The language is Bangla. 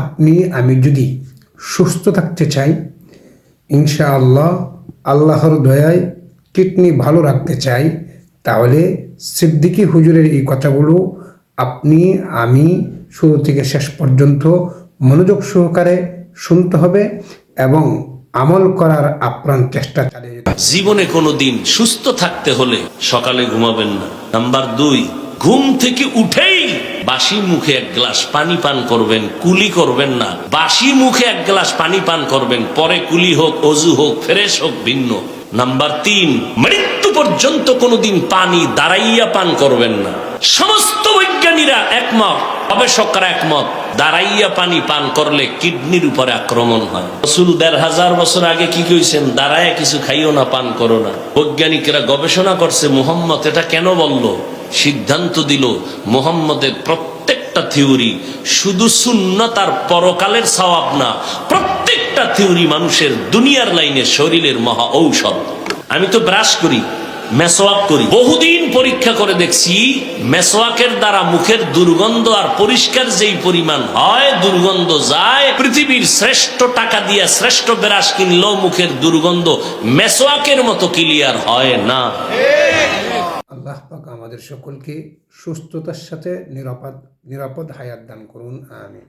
আপনি আমি যদি সুস্থ থাকতে চাই, ইনশাআল্লাহ আল্লাহর দয়ায় কিডনি ভালো রাখতে চাই, তাহলে সিদ্দিকী হুজুরের এই কথাগুলো আপনি আমি শুরু থেকে শেষ পর্যন্ত মনোযোগ সহকারে শুনতে হবে এবং আমল করার আপ্রাণ চেষ্টা চালিয়ে যেতে হবে। জীবনে কোনোদিন সুস্থ থাকতে হলে সকালে ঘুমাবেন না। নাম্বার 2, ঘুম থেকে উঠেই বাসি মুখে এক গ্লাস পানি পান করবেন, কুলি করবেন না। বাসি মুখে এক গ্লাস পানি পান করবেন, পরে কুলি হোক, অজু হোক, ফ্রেশ হোক, ভিন্ন। নাম্বার 3, মৃত্যু পর্যন্ত কোনোদিন পানি দাঁড়াইয়া পান করবেন না। সমস্ত বৈজ্ঞানিকরা একমত, গবেষকরা একমত, দাঁড়াইয়া পানি পান করলে কিডনির উপরে আক্রমণ হয়। রাসূল ১৫০০ বছর আগে কি কইছেন? দাঁড়ায় কিছু খাইও না, পান করো না। বৈজ্ঞানিকরা গবেষণা করছে, মুহাম্মদ এটা কেন বলল? সিদ্ধান্ত দিল মুহাম্মদের প্রত্যেকটা থিওরি শুধু সুন্নাত আর পরকালের সওয়াব না, প্রত্যেকটা থিওরি মানুষের দুনিয়ার লাইনে শরীরের মহা ঔষধ। আমি তো ব্রাশ করি, মেসওয়াক করি, বহুদিন পরীক্ষা করে দেখছি মেসওয়াকের দ্বারা মুখের দুর্গন্ধ আর পরিষ্কার যেই পরিমাণ হয়, দুর্গন্ধ যায়। পৃথিবীর শ্রেষ্ঠ টাকা দিয়ে শ্রেষ্ঠ ব্রাশ কিনলেও মুখের দুর্গন্ধ মেসওয়াকের মতো ক্লিয়ার হয় না। আল্লাহ পাক আমাদের সকলকে সুস্থতার সাথে নিরাপদ হায়াত দান করুন, আমিন।